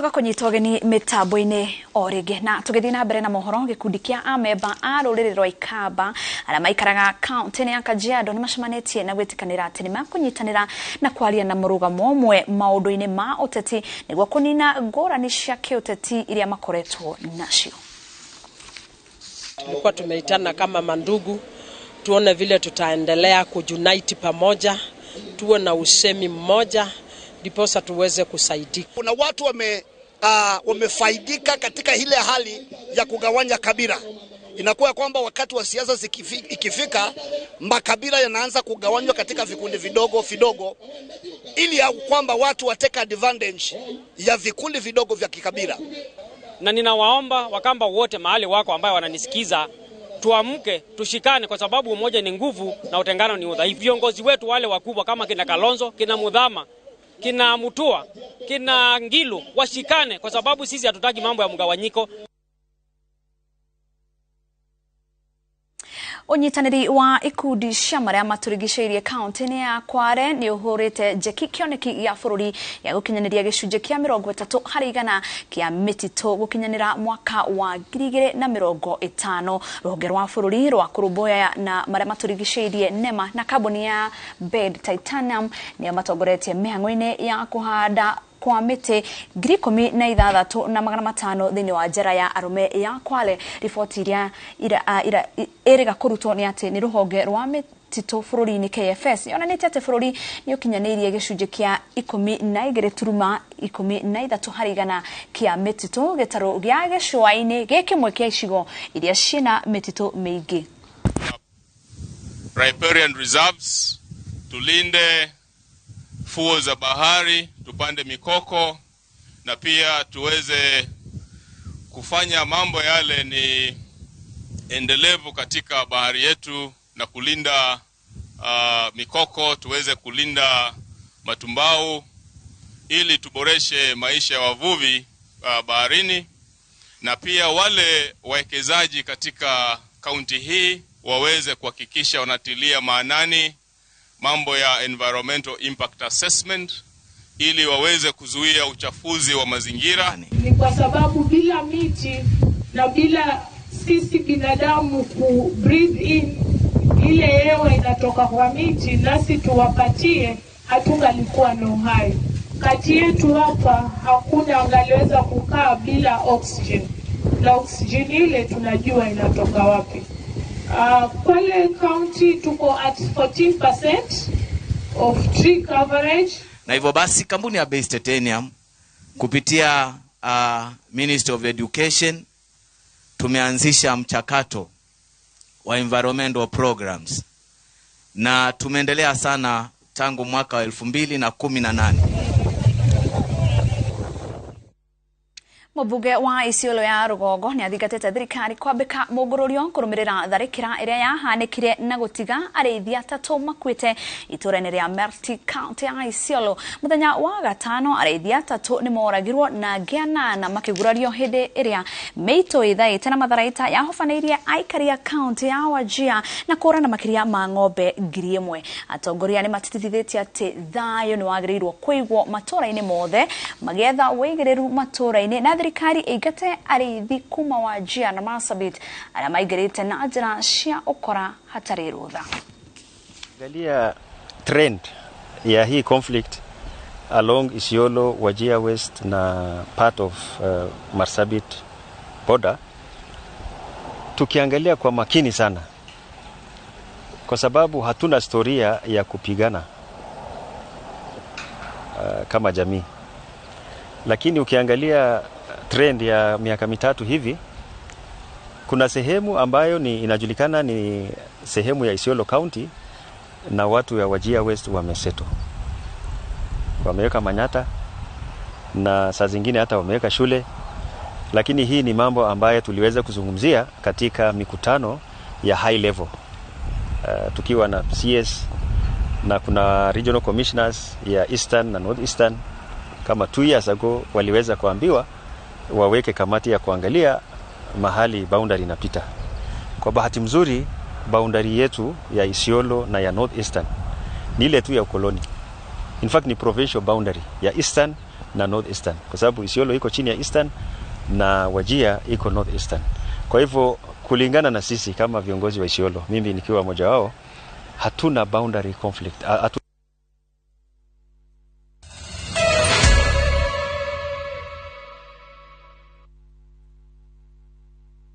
tugakunyita ugeni mitambo-ini orige na tugithina mbere na mohoro gikundi kia amemba a ruriri rwa Ikamba aria maikaraga kaunti ya Kajiado ni macemanitie na gwitikanira ati ni makunyitanira na kwaria na murugamo umwe maundu-ini ma uteti niguo kunina ngurani cia kiuteti iria makoretwo nacio. Tulikuwa tumeitana kama mandugu tuone vile tutaendelea kujunite pamoja, tuwe na usemi mmoja ndiposa tuweze kusaidia. Kuna watu wamefaidika katika ile hali ya kugawanya kabila. Inakuwa kwamba wakati wa siasa ikifika, makabila yanaanza kugawanywa katika vikundi vidogo vidogo ili ya kwamba watu wateka advantage ya vikundi vidogo vya kikabila. Na ninawaomba Wakamba wote mahali wako ambao wananisikiza, tuamke, tushikane kwa sababu umoja ni nguvu na utengano ni udhaifu. Viongozi wetu wale wakubwa kama kina Kalonzo, kina Mudhama, kina Mutua, kina Ngilu washikane kwa sababu sisi hatutaki mambo ya mgawanyiko. Unyitaniri wa ikundi cia maria maturigiceirie kaunti-ini ya Kware ni uhurite jeki kioneki ya bururi ya gukinyaniria gicunje kia 30% kia mititu gukinyanira mwaka wa 2050. Ruhonge rwa bururi rwa kurumbuya na maria maturigiceirie NEMA na kambuni ya Bed Titanium ni matongoretie mihango-ini ya kuhanda kwa miti 16,500 thini wa njera ya arume ya Kwale. Riboti iria iriga kurutwo ni ati ni ruhonge rwa mititu bururi-ini KFS yonanite ati bururi ni ukinyanirie gicunje kia 12.13% kia mititu gitaro gia gicua-ini gikimwe kia icigo iria ciina mititu mingi. Riparian reserves, tulinde fuo za bahari, tupande mikoko na pia tuweze kufanya mambo yale ni endelevu katika bahari yetu na kulinda mikoko, tuweze kulinda matumbau ili tuboreshe maisha ya wavuvi baharini, na pia wale wawekezaji katika kaunti hii waweze kuhakikisha wanatilia maanani mambo ya environmental impact assessment ili waweze kuzuia uchafuzi wa mazingira. Ni kwa sababu bila miti na bila sisi binadamu ku breathe in ile hewa inatoka kwa miti nasi tuwapatie, hatungalikuwa na uhai. Kati yetu hapa hakuna angaliweza kukaa bila oxygen, na oxygen ile tunajua inatoka wapi. Kwale County tuko at 14% of tree coverage. Na hivyo basi kampuni ya Bed Titanium kupitia Ministry of Education tumeanzisha mchakato wa environmental programs na tumeendelea sana tangu mwaka wa 2018. Mubuge wa Isiolo ya Rugongo ni athigatete thirikari kwambika mugururio kurumirira tharikira iria yahanikire na gutiga arithia 3 makwite itura-ini ria Merti County ya Isiolo. Muthenya wa gatano arithia 3 ni moragirwo na ngiana na makigurario hindi iria meito ithaite na matharaita yahofaneirie aikari ya county ya Wajir na kurana makiria ma ng'ombe 1,000. Atongoria ni matitithitie ati thayo ni wagiriirwo kuigwo matura-ini mothe magetha wigiriru matura-ini na thirikari igate arithi kuma Wajir na Marsabit aria maigirite na njira cia ukora hatari rutha. Angalia trend ya hii conflict along Isiolo, Wajir West na part of Marsabit border, tukiangalia kwa makini sana kwa sababu hatuna historia ya kupigana kama jamii. Lakini ukiangalia trend ya miaka mitatu hivi, kuna sehemu ambayo inajulikana ni sehemu ya Isiolo County na watu ya Wajir West wameseto. Wameweka manyata na saa zingine hata wameweka shule. Lakini hii ni mambo ambayo tuliweza kuzungumzia katika mikutano ya high level. Tukiwa na CS na kuna regional commissioners ya Eastern na North Eastern kama 2 years ago waliweza kuambiwa waweke kamati ya kuangalia mahali boundary inapita. Kwa bahati mzuri boundary yetu ya Isiolo na ya North Eastern ni ile tu ya ukoloni. In fact ni provincial boundary ya Eastern na North Eastern, kwa sababu Isiolo iko chini ya Eastern na Wajir iko North Eastern. Kwa hivyo kulingana na sisi kama viongozi wa Isiolo, mimi nikiwa mmoja wao, hatuna boundary conflict.